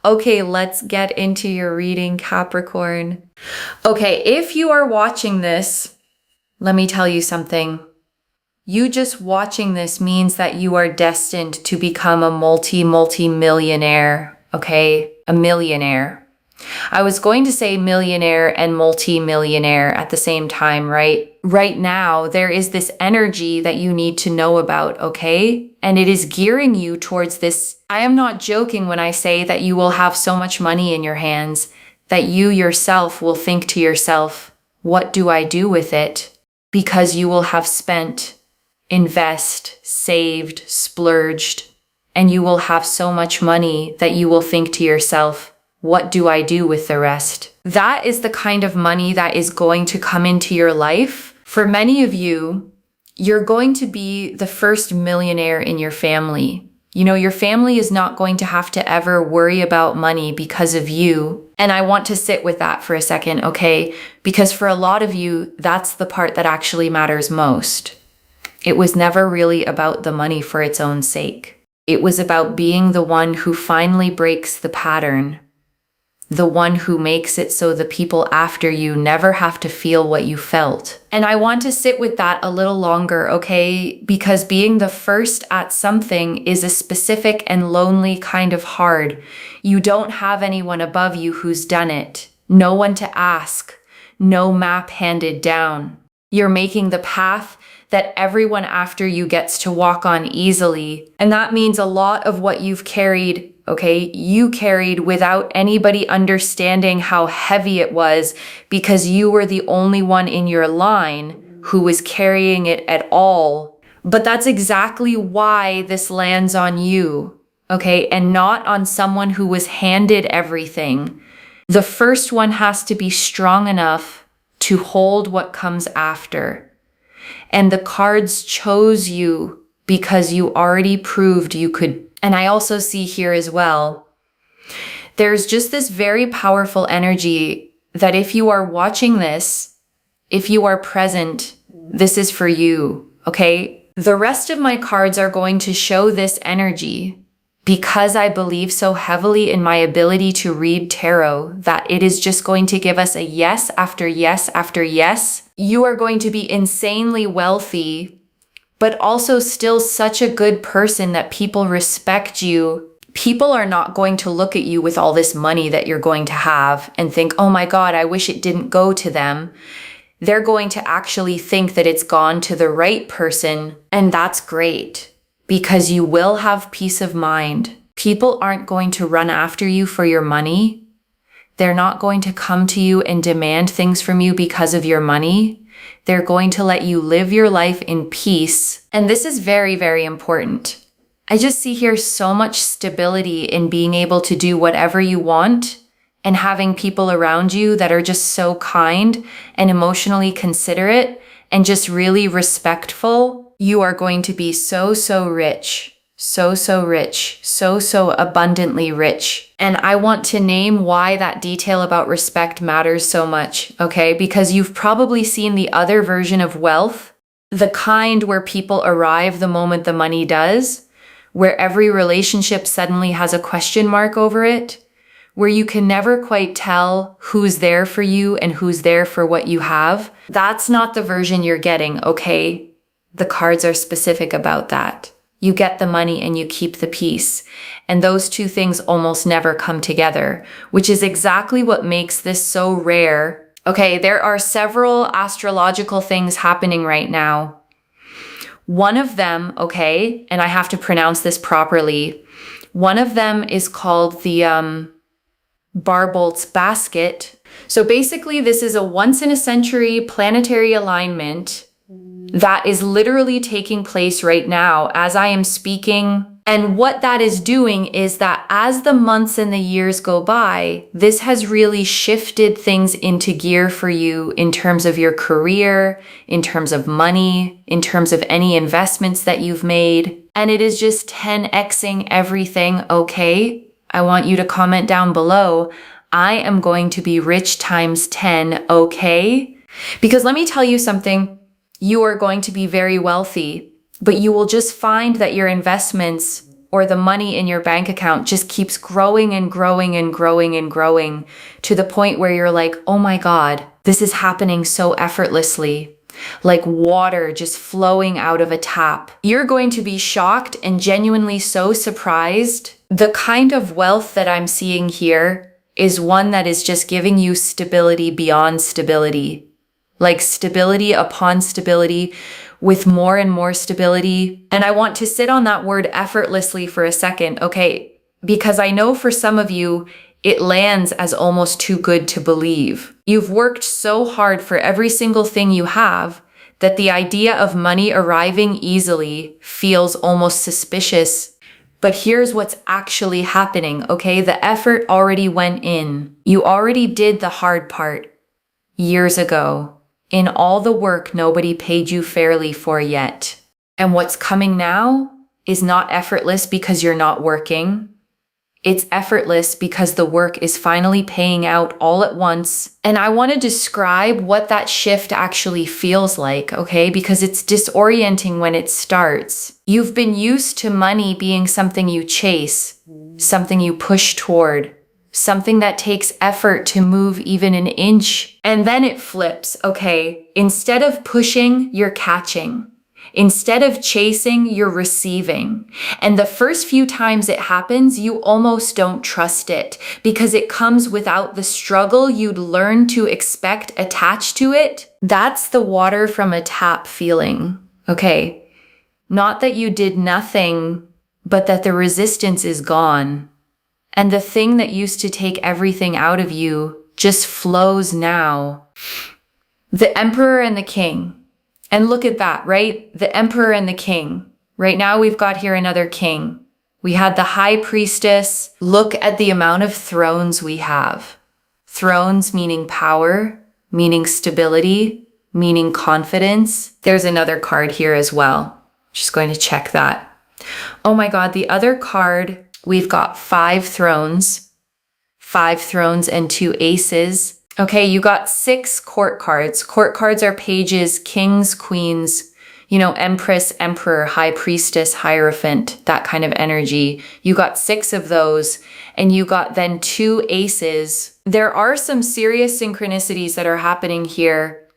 Okay, let's get into your reading, Capricorn. Okay, if you are watching this, let me tell you something. You just watching this means that you are destined to become a multi-millionaire, okay? A millionaire. I was going to say millionaire and multi-millionaire at the same time, right? Right now, there is this energy that you need to know about, okay? And it is gearing you towards this. I am not joking when I say that you will have so much money in your hands that you yourself will think to yourself, what do I do with it? Because you will have spent, invest, saved, splurged, and you will have so much money that you will think to yourself, what do I do with the rest? That is the kind of money that is going to come into your life. For many of you, you're going to be the first millionaire in your family. You know, your family is not going to have to ever worry about money because of you. And I want to sit with that for a second, okay? Because for a lot of you, that's the part that actually matters most. It was never really about the money for its own sake. It was about being the one who finally breaks the pattern. The one who makes it so the people after you never have to feel what you felt. And I want to sit with that a little longer, okay? Because being the first at something is a specific and lonely kind of hard. You don't have anyone above you who's done it. No one to ask. No map handed down. You're making the path that everyone after you gets to walk on easily. And that means a lot of what you've carried, okay, you carried without anybody understanding how heavy it was because you were the only one in your line who was carrying it at all. But that's exactly why this lands on you, okay, and not on someone who was handed everything. The first one has to be strong enough to hold what comes after. And the cards chose you because you already proved you could. And I also see here as well, there's just this very powerful energy that if you are watching this, if you are present, this is for you, okay? The rest of my cards are going to show this energy because I believe so heavily in my ability to read tarot that it is just going to give us a yes after yes after yes. You are going to be insanely wealthy, but also still such a good person that people respect you. People are not going to look at you with all this money that you're going to have and think, oh my God, I wish it didn't go to them. They're going to actually think that it's gone to the right person, and that's great. Because you will have peace of mind. People aren't going to run after you for your money. They're not going to come to you and demand things from you because of your money. They're going to let you live your life in peace. And this is very, very important. I just see here so much stability in being able to do whatever you want and having people around you that are just so kind and emotionally considerate and just really respectful. You are going to be so rich, so rich, so abundantly rich. And I want to name why that detail about respect matters so much, okay? Because you've probably seen the other version of wealth, the kind where people arrive the moment the money does, where every relationship suddenly has a question mark over it, where you can never quite tell who's there for you and who's there for what you have. That's not the version you're getting, okay? The cards are specific about that. You get the money and you keep the peace. And those two things almost never come together, which is exactly what makes this so rare. Okay, there are several astrological things happening right now. One of them, okay, and I have to pronounce this properly, one of them is called the Barbolt's basket. So basically this is a once-in-a-century planetary alignment that is literally taking place right now as I am speaking. And what that is doing is that as the months and the years go by, this has really shifted things into gear for you in terms of your career, in terms of money, in terms of any investments that you've made. And it is just 10xing everything, okay? I want you to comment down below, I am going to be rich times 10, okay? Because let me tell you something. You are going to be very wealthy, but you will just find that your investments or the money in your bank account just keeps growing and growing and growing and growing to the point where you're like, oh my God, this is happening so effortlessly, like water just flowing out of a tap. You're going to be shocked and genuinely so surprised. The kind of wealth that I'm seeing here is one that is just giving you stability beyond stability, like stability upon stability, with more and more stability. And I want to sit on that word effortlessly for a second, okay? Because I know for some of you, it lands as almost too good to believe. You've worked so hard for every single thing you have that the idea of money arriving easily feels almost suspicious. But here's what's actually happening, okay? The effort already went in. You already did the hard part years ago. In all the work nobody paid you fairly for yet. And what's coming now is not effortless because you're not working. It's effortless because the work is finally paying out all at once. And I want to describe what that shift actually feels like, okay? Because it's disorienting when it starts. You've been used to money being something you chase, something you push toward, something that takes effort to move even an inch. And then it flips, okay? Instead of pushing, you're catching. Instead of chasing, you're receiving. And the first few times it happens, you almost don't trust it because it comes without the struggle you'd learn to expect attached to it. That's the water from a tap feeling, okay? Not that you did nothing, but that the resistance is gone. And the thing that used to take everything out of you just flows now. The Emperor and the King. And look at that, right? The Emperor and the King. Right now we've got here another king. We had the High Priestess. Look at the amount of thrones we have. Thrones meaning power, meaning stability, meaning confidence. There's another card here as well. Just going to check that. Oh my God, the other card, we've got 5 thrones and 2 aces. Okay, you got 6 court cards. Court cards are pages, kings, queens, empress, emperor, high priestess, hierophant, that kind of energy. You got 6 of those, and you got then 2 aces. There are some serious synchronicities that are happening here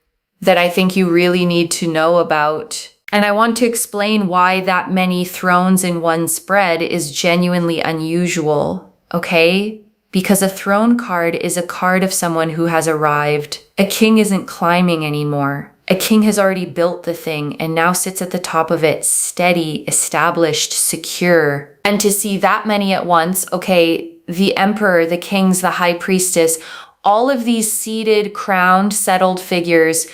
that I think you really need to know about. And I want to explain why that many thrones in one spread is genuinely unusual, okay? Because a throne card is a card of someone who has arrived. A king isn't climbing anymore. A king has already built the thing and now sits at the top of it, steady, established, secure. And to see that many at once, okay, the emperor, the kings, the high priestess, all of these seated, crowned, settled figures,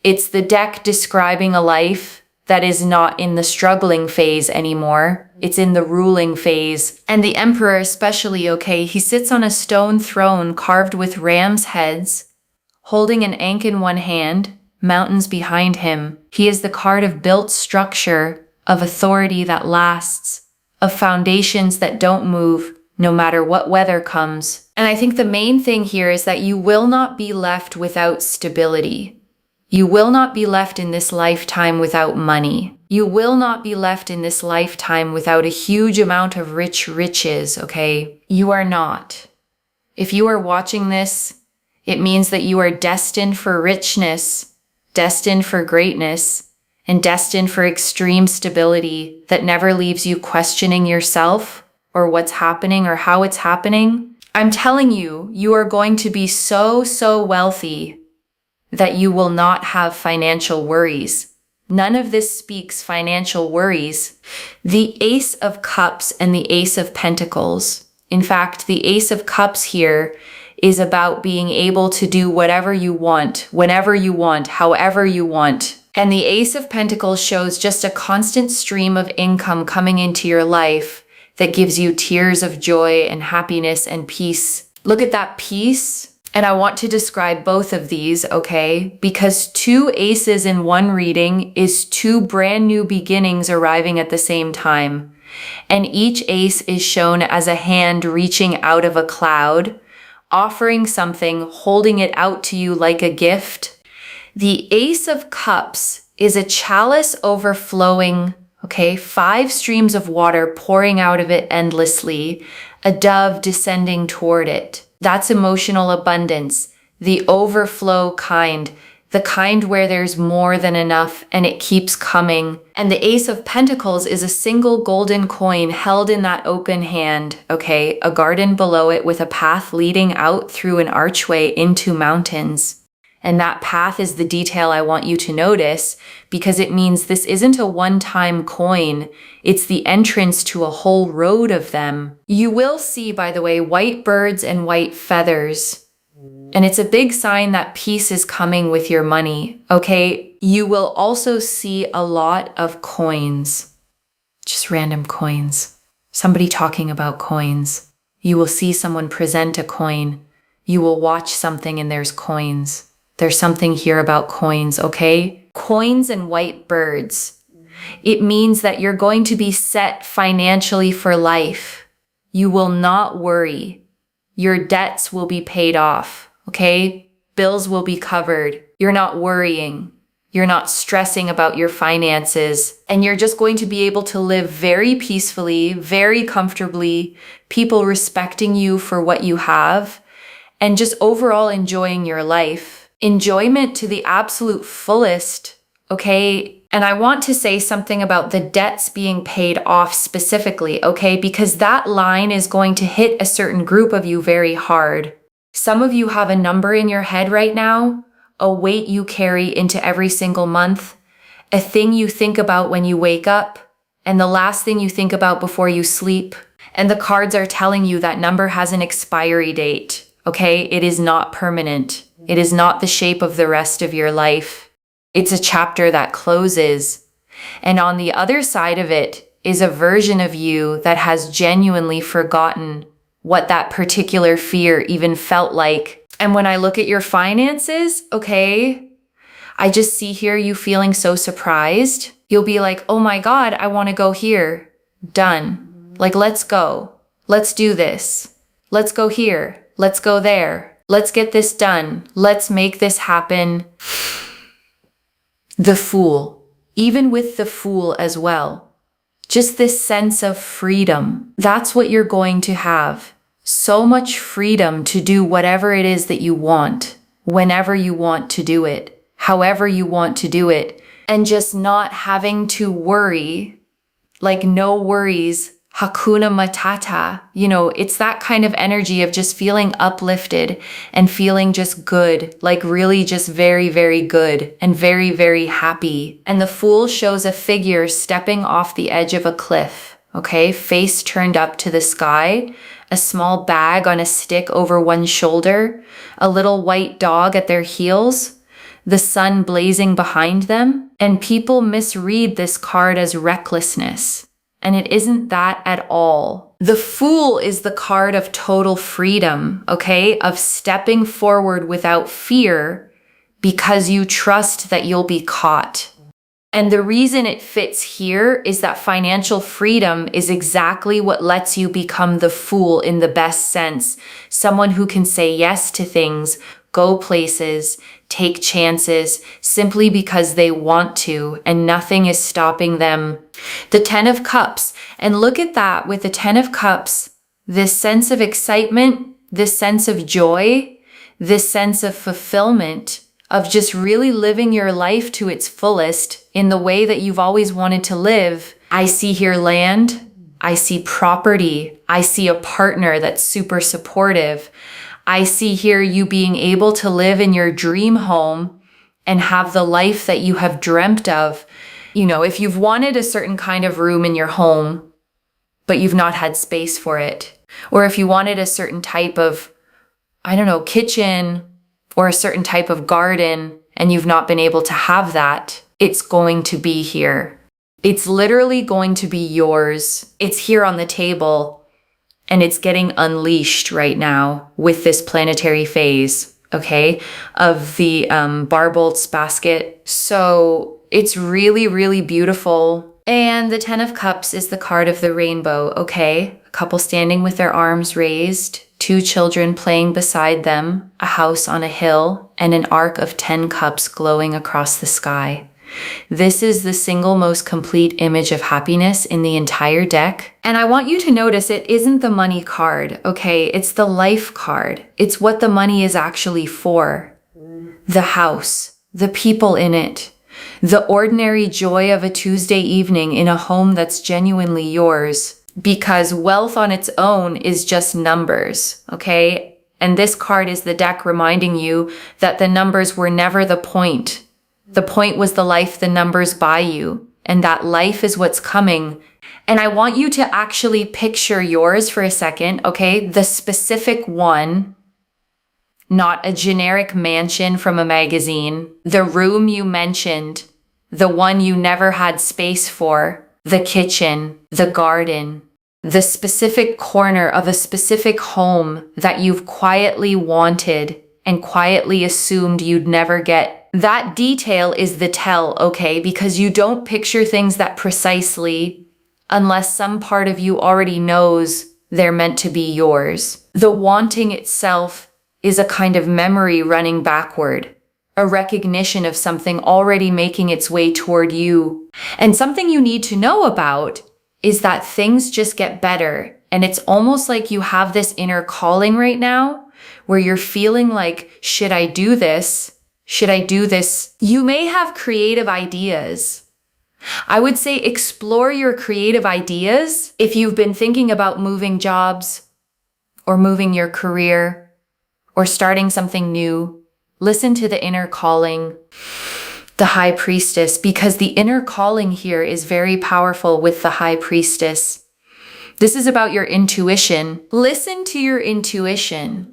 it's the deck describing a life that is not in the struggling phase anymore. It's in the ruling phase. And the emperor especially, okay, he sits on a stone throne carved with ram's heads, holding an ankh in one hand, mountains behind him. He is the card of built structure, of authority that lasts, of foundations that don't move, no matter what weather comes. And I think the main thing here is that you will not be left without stability. You will not be left in this lifetime without money. You will not be left in this lifetime without a huge amount of riches, okay? You are not. If you are watching this, it means that you are destined for richness, destined for greatness, and destined for extreme stability that never leaves you questioning yourself or what's happening or how it's happening. I'm telling you, you are going to be so wealthy that you will not have financial worries. None of this speaks financial worries. The Ace of Cups and the Ace of Pentacles. In fact, the Ace of Cups here is about being able to do whatever you want, whenever you want, however you want. And the Ace of Pentacles shows just a constant stream of income coming into your life that gives you tears of joy and happiness and peace. Look at that peace. And I want to describe both of these, okay? Because 2 aces in one reading is 2 brand new beginnings arriving at the same time. And each ace is shown as a hand reaching out of a cloud, offering something, holding it out to you like a gift. The Ace of Cups is a chalice overflowing, Okay, 5 streams of water pouring out of it endlessly, a dove descending toward it. That's emotional abundance, the overflow kind, the kind where there's more than enough and it keeps coming. And the Ace of Pentacles is a single golden coin held in that open hand, okay? A garden below it with a path leading out through an archway into mountains. And that path is the detail I want you to notice, because it means this isn't a one-time coin. It's the entrance to a whole road of them. You will see, by the way, white birds and white feathers. And it's a big sign that peace is coming with your money, okay? You will also see a lot of coins. Just random coins. Somebody talking about coins. You will see someone present a coin. You will watch something and there's coins. There's something here about coins, okay? Coins and white birds. It means that you're going to be set financially for life. You will not worry. Your debts will be paid off, okay? Bills will be covered. You're not worrying. You're not stressing about your finances. And you're just going to be able to live very peacefully, very comfortably, people respecting you for what you have, and just overall enjoying your life. Enjoyment to the absolute fullest, okay? And I want to say something about the debts being paid off specifically, okay? Because that line is going to hit a certain group of you very hard. Some of you have a number in your head right now, a weight you carry into every single month, a thing you think about when you wake up, and the last thing you think about before you sleep. And the cards are telling you that number has an expiry date, okay? It is not permanent. It is not the shape of the rest of your life. It's a chapter that closes. And on the other side of it is a version of you that has genuinely forgotten what that particular fear even felt like. And when I look at your finances, okay, I just see here you feeling so surprised. You'll be like, oh my God, I want to go here. Done. Like, let's go. Let's do this. Let's go here. Let's go there. Let's get this done. Let's make this happen. The Fool. Even with the Fool as well. Just this sense of freedom. That's what you're going to have. So much freedom to do whatever it is that you want, whenever you want to do it, however you want to do it, and just not having to worry, like no worries. Hakuna Matata, you know, it's that kind of energy of just feeling uplifted and feeling just good, like really just very, very good and very, very happy. And the Fool shows a figure stepping off the edge of a cliff, okay? Face turned up to the sky, a small bag on a stick over one shoulder, a little white dog at their heels, the sun blazing behind them. And people misread this card as recklessness. And it isn't that at all. The Fool is the card of total freedom, okay? Of stepping forward without fear because you trust that you'll be caught. And the reason it fits here is that financial freedom is exactly what lets you become the Fool in the best sense. Someone who can say yes to things, go places, take chances simply because they want to, and nothing is stopping them. The 10 of Cups, and look at that with the 10 of Cups, this sense of excitement, this sense of joy, this sense of fulfillment, of just really living your life to its fullest in the way that you've always wanted to live. I see here land, I see property, I see a partner that's super supportive. I see here you being able to live in your dream home and have the life that you have dreamt of. You know, if you've wanted a certain kind of room in your home, but you've not had space for it, or if you wanted a certain type of, kitchen or a certain type of garden and you've not been able to have that, it's going to be here. It's literally going to be yours. It's here on the table. And it's getting unleashed right now with this planetary phase, okay, of the Barbolt's basket. So it's really, really beautiful. And the 10 of Cups is the card of the rainbow, okay? A couple standing with their arms raised, 2 children playing beside them, a house on a hill, and an arc of 10 cups glowing across the sky. This is the single most complete image of happiness in the entire deck. And I want you to notice it isn't the money card, okay? It's the life card. It's what the money is actually for. The house, the people in it, the ordinary joy of a Tuesday evening in a home that's genuinely yours. Because wealth on its own is just numbers, okay? And this card is the deck reminding you that the numbers were never the point. The point was the life the numbers buy you, and that life is what's coming. And I want you to actually picture yours for a second, okay? The specific one, not a generic mansion from a magazine, the room you mentioned, the one you never had space for, the kitchen, the garden, the specific corner of a specific home that you've quietly wanted and quietly assumed you'd never get. That detail is the tell, okay? Because you don't picture things that precisely unless some part of you already knows they're meant to be yours. The wanting itself is a kind of memory running backward, a recognition of something already making its way toward you. And something you need to know about is that things just get better. And it's almost like you have this inner calling right now where you're feeling like, should I do this? Should I do this? You may have creative ideas. I would say explore your creative ideas if you've been thinking about moving jobs or moving your career or starting something new. Listen to the inner calling, the High Priestess, because the inner calling here is very powerful with the High Priestess. This is about your intuition. Listen to your intuition.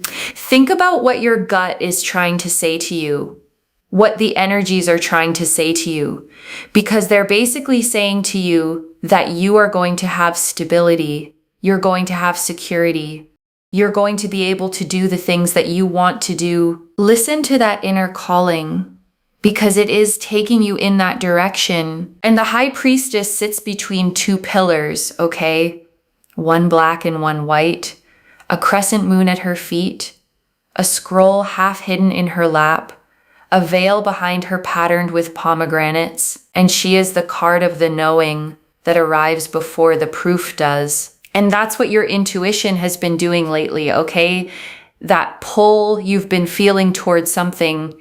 Think about what your gut is trying to say to you, what the energies are trying to say to you, because they're basically saying to you that you are going to have stability, you're going to have security, you're going to be able to do the things that you want to do. Listen to that inner calling, because it is taking you in that direction. And the High Priestess sits between two pillars, okay? One black and one white, a crescent moon at her feet, a scroll half hidden in her lap, a veil behind her patterned with pomegranates, and she is the card of the knowing that arrives before the proof does. And that's what your intuition has been doing lately, okay? That pull you've been feeling towards something,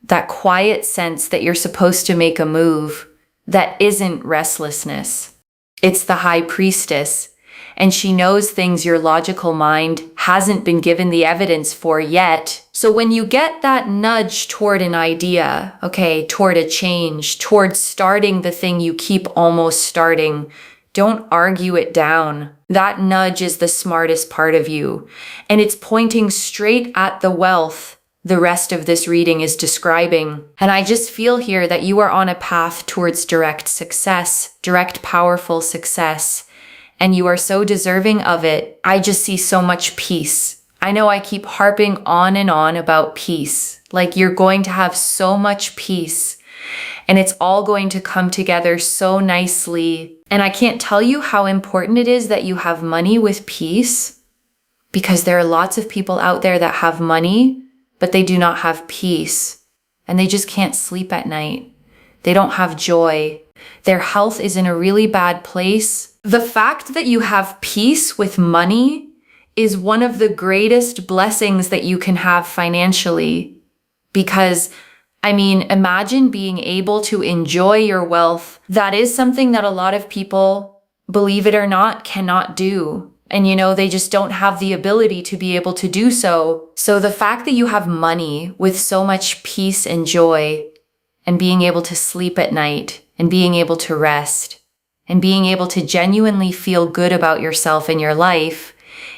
that quiet sense that you're supposed to make a move, that isn't restlessness. It's the High Priestess, and she knows things your logical mind hasn't been given the evidence for yet. So when you get that nudge toward an idea, okay, toward a change, toward starting the thing you keep almost starting, don't argue it down. That nudge is the smartest part of you, and it's pointing straight at the wealth the rest of this reading is describing. And I just feel here that you are on a path towards direct success, direct powerful success, and you are so deserving of it. I just see so much peace. I know I keep harping on and on about peace. Like you're going to have so much peace, and it's all going to come together so nicely. And I can't tell you how important it is that you have money with peace, because there are lots of people out there that have money, but they do not have peace, and they just can't sleep at night. They don't have joy. Their health is in a really bad place. The fact that you have peace with money is one of the greatest blessings that you can have financially. Because, I mean, imagine being able to enjoy your wealth. That is something that a lot of people, believe it or not, cannot do. And you know, they just don't have the ability to be able to do so. So the fact that you have money with so much peace and joy, and being able to sleep at night, and being able to rest, and being able to genuinely feel good about yourself and your life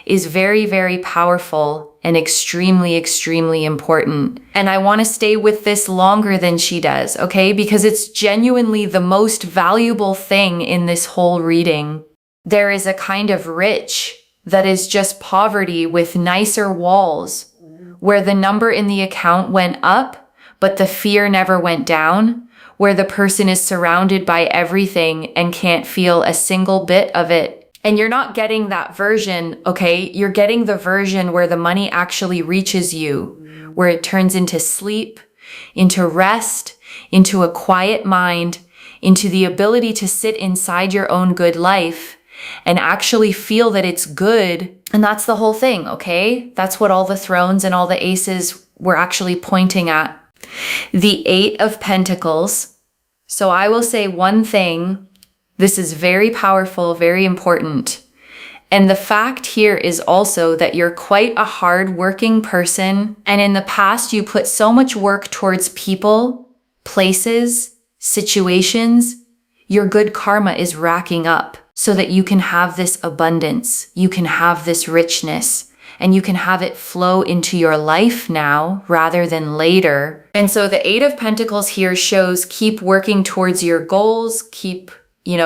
is very, very powerful and extremely, extremely important. And I want to stay with this longer than she does, okay? Because it's genuinely the most valuable thing in this whole reading. There is a kind of rich that is just poverty with nicer walls, where the number in the account went up, but the fear never went down, where the person is surrounded by everything and can't feel a single bit of it. And you're not getting that version, okay? You're getting the version where the money actually reaches you, where it turns into sleep, into rest, into a quiet mind, into the ability to sit inside your own good life and actually feel that it's good. And that's the whole thing, okay? That's what all the thrones and all the aces were actually pointing at. The Eight of Pentacles. So I will say one thing. This is very powerful, very important. And the fact here is also that you're quite a hard-working person. And in the past, you put so much work towards people, places, situations. Your good karma is racking up so that you can have this abundance. You can have this richness. And you can have it flow into your life now rather than later. And so the Eight of Pentacles here shows keep working towards your goals, keep,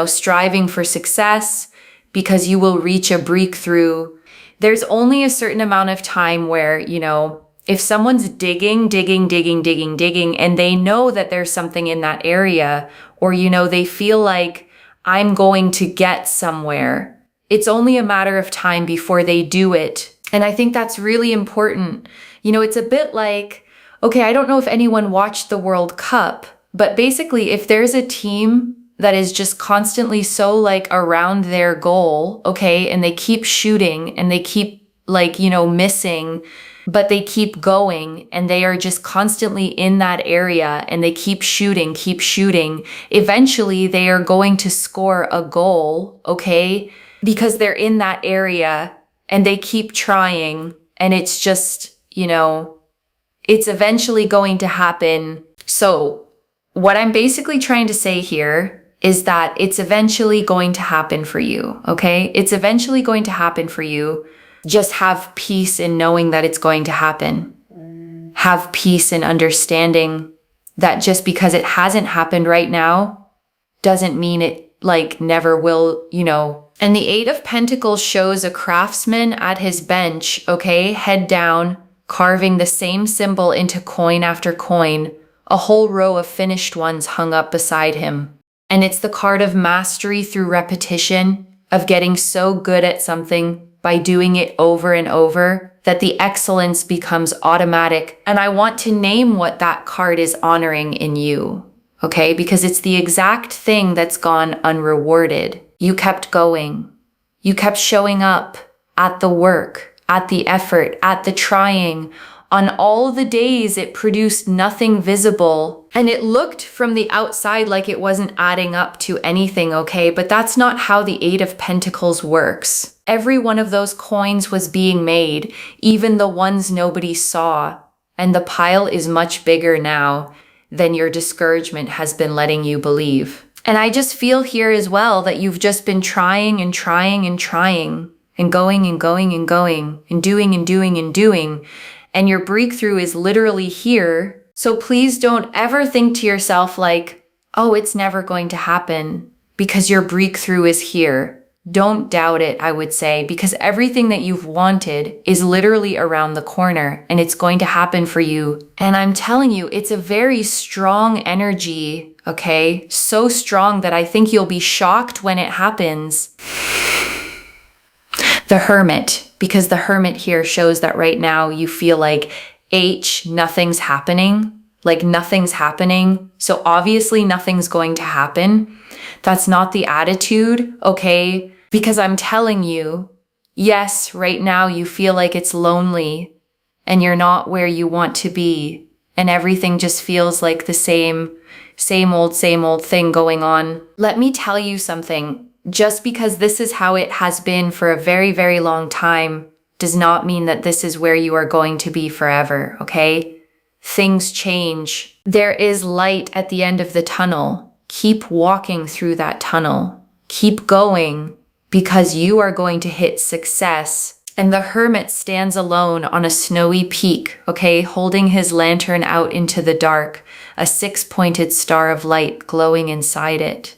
striving for success, because you will reach a breakthrough. There's only a certain amount of time where, if someone's digging, and they know that there's something in that area, or, they feel like I'm going to get somewhere, it's only a matter of time before they do it. And I think that's really important. It's a bit like, okay, I don't know if anyone watched the World Cup, but basically if there's a team that is just constantly so around their goal, okay, and they keep shooting and they keep missing, but they keep going and they are just constantly in that area and they keep shooting, eventually they are going to score a goal, okay, because they're in that area. And they keep trying, and it's just, it's eventually going to happen. So what I'm basically trying to say here is that it's eventually going to happen for you, okay? It's eventually going to happen for you. Just have peace in knowing that it's going to happen. Have peace in understanding that just because it hasn't happened right now doesn't mean it never will, And the Eight of Pentacles shows a craftsman at his bench, okay, head down, carving the same symbol into coin after coin, a whole row of finished ones hung up beside him. And it's the card of mastery through repetition, of getting so good at something by doing it over and over that the excellence becomes automatic. And I want to name what that card is honoring in you. Okay, because it's the exact thing that's gone unrewarded. You kept going. You kept showing up at the work, at the effort, at the trying. On all the days it produced nothing visible. And it looked from the outside like it wasn't adding up to anything, okay? But that's not how the Eight of Pentacles works. Every one of those coins was being made, even the ones nobody saw. And the pile is much bigger now than your discouragement has been letting you believe. And I just feel here as well that you've just been trying and trying and trying and going and going and going and doing and doing and doing. And your breakthrough is literally here. So please don't ever think to yourself oh, it's never going to happen, because your breakthrough is here. Don't doubt it, I would say, because everything that you've wanted is literally around the corner and it's going to happen for you. And I'm telling you, it's a very strong energy, okay? So strong that I think you'll be shocked when it happens. The Hermit, because the Hermit here shows that right now you feel nothing's happening. Nothing's happening. So obviously nothing's going to happen. That's not the attitude, okay? Because I'm telling you, yes, right now you feel like it's lonely and you're not where you want to be. And everything just feels like the same old thing going on. Let me tell you something. Just because this is how it has been for a very, very long time does not mean that this is where you are going to be forever, okay? Things change. There is light at the end of the tunnel. Keep walking through that tunnel. Keep going, because you are going to hit success. And the Hermit stands alone on a snowy peak, okay, holding his lantern out into the dark, a six-pointed star of light glowing inside it.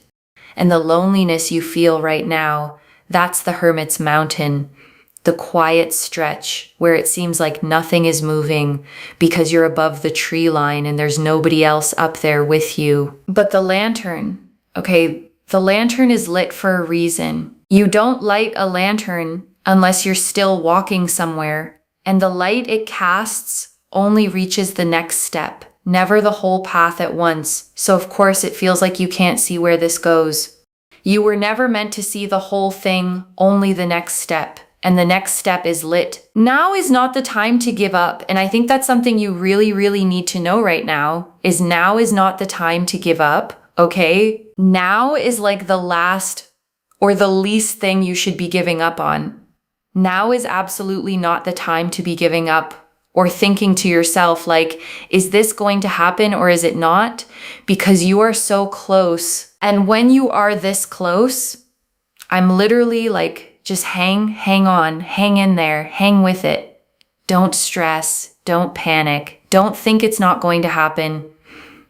And the loneliness you feel right now, that's the Hermit's mountain, the quiet stretch where it seems like nothing is moving because you're above the tree line and there's nobody else up there with you. But the lantern, okay, the lantern is lit for a reason. You don't light a lantern unless you're still walking somewhere, and the light it casts only reaches the next step, never the whole path at once, so of course it feels like you can't see where this goes. You were never meant to see the whole thing, only the next step. And the next step is lit. Now is not the time to give up. And I think that's something you really, really need to know right now, is now is not the time to give up, okay? Now is like the last or the least thing you should be giving up on. Now is absolutely not the time to be giving up or thinking to yourself like, is this going to happen or is it not? Because you are so close. And when you are this close, I'm literally like, just hang on, hang in there, hang with it. Don't stress, don't panic, don't think it's not going to happen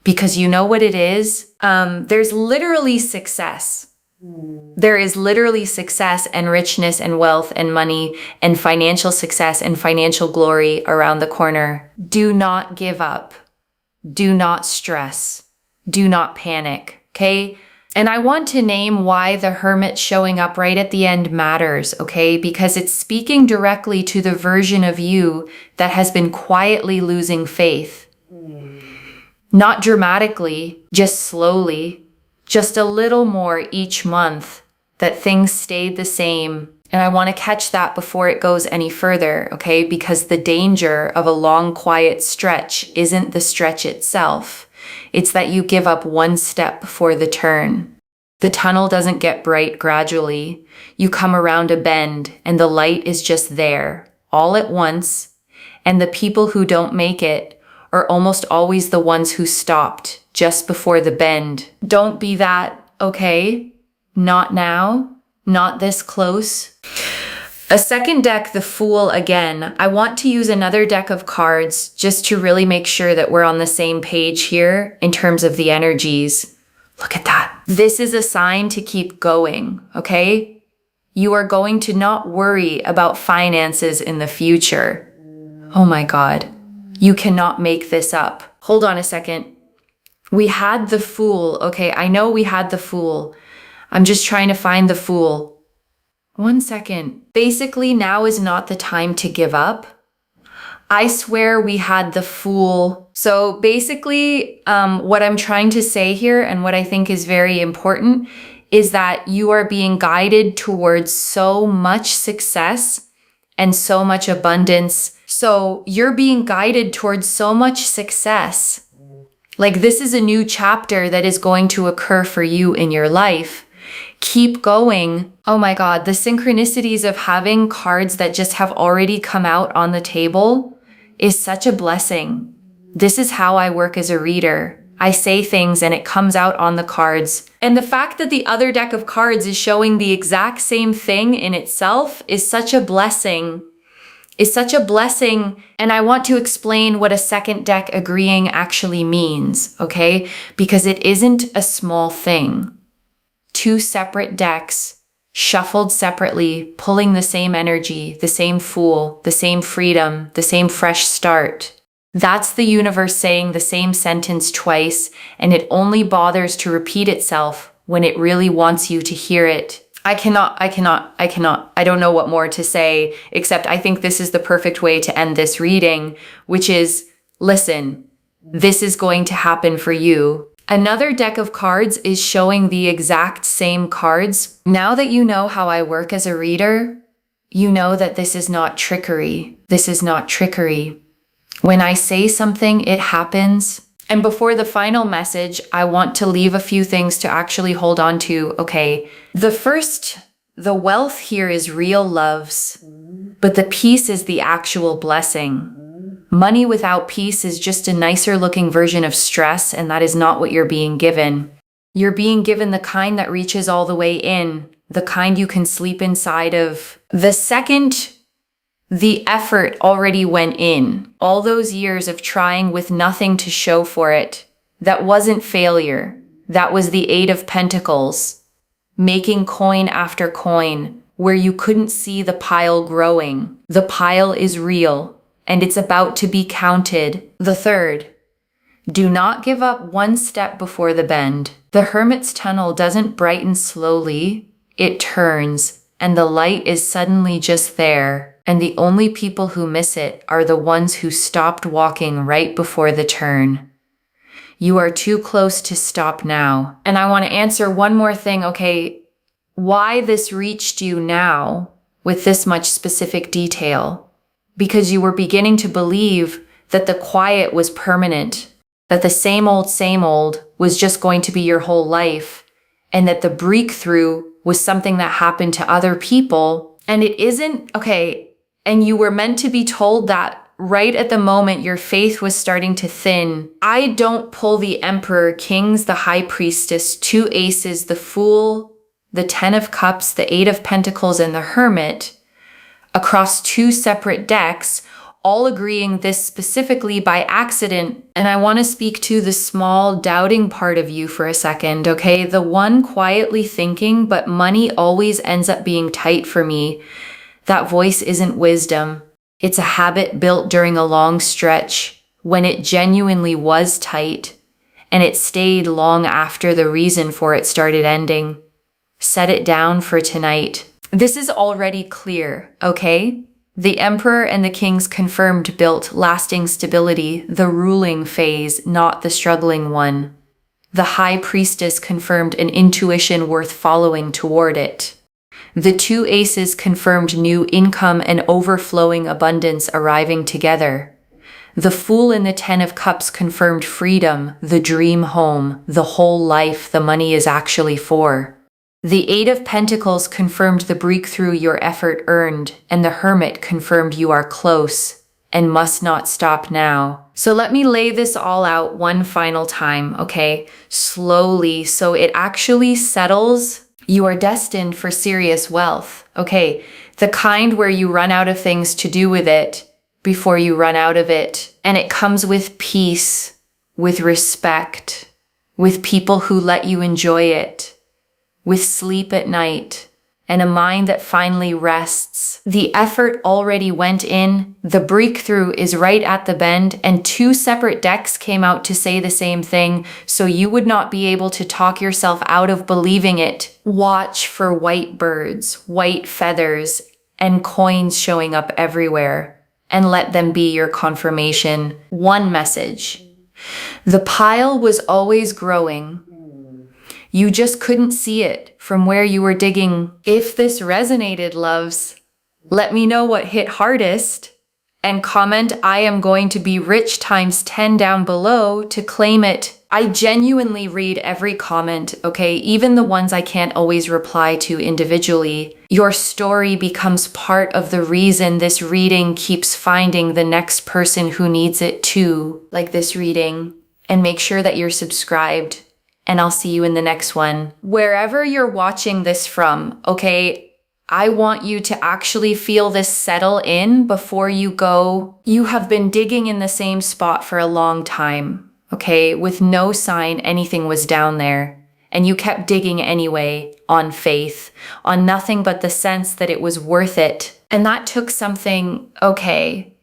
because you know what it is. There's literally success. There is literally success and richness and wealth and money and financial success and financial glory around the corner. Do not give up. Do not stress. Do not panic, okay? And I want to name why the Hermit showing up right at the end matters, okay? Because it's speaking directly to the version of you that has been quietly losing faith. Not dramatically, just slowly, just a little more each month, that things stayed the same. And I want to catch that before it goes any further, okay? Because the danger of a long, quiet stretch isn't the stretch itself. It's that you give up one step before the turn. The tunnel doesn't get bright gradually. You come around a bend and the light is just there, all at once. And the people who don't make it are almost always the ones who stopped just before the bend. Don't be that, okay? Not now, not this close. A second deck, the Fool again. I want to use another deck of cards just to really make sure that we're on the same page here in terms of the energies. Look at that. This is a sign to keep going, okay? You are going to not worry about finances in the future. Oh my God. You cannot make this up. Hold on a second. We had the Fool, okay? I know we had the Fool. I'm just trying to find the Fool. 1 second. Basically, now is not the time to give up. I swear we had the Fool. So basically, what I'm trying to say here and what I think is very important is that you are being guided towards so much success and so much abundance. So you're being guided towards so much success. Like this is a new chapter that is going to occur for you in your life. Keep going. Oh my God, the synchronicities of having cards that just have already come out on the table is such a blessing. This is how I work as a reader. I say things and it comes out on the cards. And the fact that the other deck of cards is showing the exact same thing in itself is such a blessing. And I want to explain what a second deck agreeing actually means, okay? Because it isn't a small thing. Two separate decks, shuffled separately, pulling the same energy, the same Fool, the same freedom, the same fresh start. That's the universe saying the same sentence twice, and it only bothers to repeat itself when it really wants you to hear it. I don't know what more to say, except I think this is the perfect way to end this reading, which is, listen, this is going to happen for you. Another deck of cards is showing the exact same cards. Now that you know how I work as a reader, you know that this is not trickery. This is not trickery. When I say something, it happens. And before the final message, I want to leave a few things to actually hold on to. Okay, the wealth here is real loves, but the peace is the actual blessing. Money without peace is just a nicer looking version of stress, and that is not what you're being given. You're being given the kind that reaches all the way in, the kind you can sleep inside of. The second the effort already went in, all those years of trying with nothing to show for it, that wasn't failure. That was the Eight of Pentacles, making coin after coin, where you couldn't see the pile growing. The pile is real, and it's about to be counted. The third, do not give up one step before the bend. The Hermit's tunnel doesn't brighten slowly, it turns, and the light is suddenly just there. And the only people who miss it are the ones who stopped walking right before the turn. You are too close to stop now. And I want to answer one more thing, okay? Why this reached you now with this much specific detail? Because you were beginning to believe that the quiet was permanent, that the same old was just going to be your whole life, and that the breakthrough was something that happened to other people. And it isn't, okay, and you were meant to be told that right at the moment your faith was starting to thin. I don't pull the Emperor, Kings, the High Priestess, 2 Aces, the Fool, the 10 of Cups, the 8 of Pentacles, and the Hermit across 2 separate decks, all agreeing this specifically by accident. And I want to speak to the small doubting part of you for a second, okay? The one quietly thinking, but money always ends up being tight for me. That voice isn't wisdom. It's a habit built during a long stretch when it genuinely was tight, and it stayed long after the reason for it started ending. Set it down for tonight. This is already clear, okay? The Emperor and the Kings confirmed built lasting stability, the ruling phase, not the struggling one. The High Priestess confirmed an intuition worth following toward it. The 2 Aces confirmed new income and overflowing abundance arriving together. The Fool and the 10 of Cups confirmed freedom, the dream home, the whole life the money is actually for. The 8 of Pentacles confirmed the breakthrough your effort earned, and the Hermit confirmed you are close and must not stop now. So let me lay this all out one final time, okay? Slowly, so it actually settles. You are destined for serious wealth, okay? The kind where you run out of things to do with it before you run out of it. And it comes with peace, with respect, with people who let you enjoy it, with sleep at night, and a mind that finally rests. The effort already went in, the breakthrough is right at the bend, and 2 separate decks came out to say the same thing, so you would not be able to talk yourself out of believing it. Watch for white birds, white feathers, and coins showing up everywhere, and let them be your confirmation. One message. The pile was always growing. You just couldn't see it from where you were digging. If this resonated, loves, let me know what hit hardest and comment I am going to be rich times 10 down below to claim it. I genuinely read every comment, okay? Even the ones I can't always reply to individually. Your story becomes part of the reason this reading keeps finding the next person who needs it too, like this reading. And make sure that you're subscribed. And I'll see you in the next one. Wherever you're watching this from, okay, I want you to actually feel this settle in before you go. You have been digging in the same spot for a long time, okay, with no sign anything was down there. And you kept digging anyway, on faith, on nothing but the sense that it was worth it. And that took something, okay.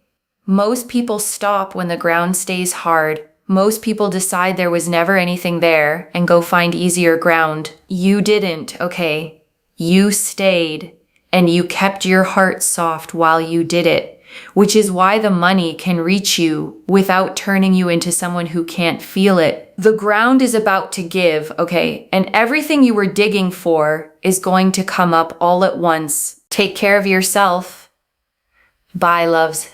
Most people stop when the ground stays hard. Most people decide there was never anything there and go find easier ground. You didn't, okay? You stayed, and you kept your heart soft while you did it, which is why the money can reach you without turning you into someone who can't feel it. The ground is about to give, okay? And everything you were digging for is going to come up all at once. Take care of yourself. Bye, loves.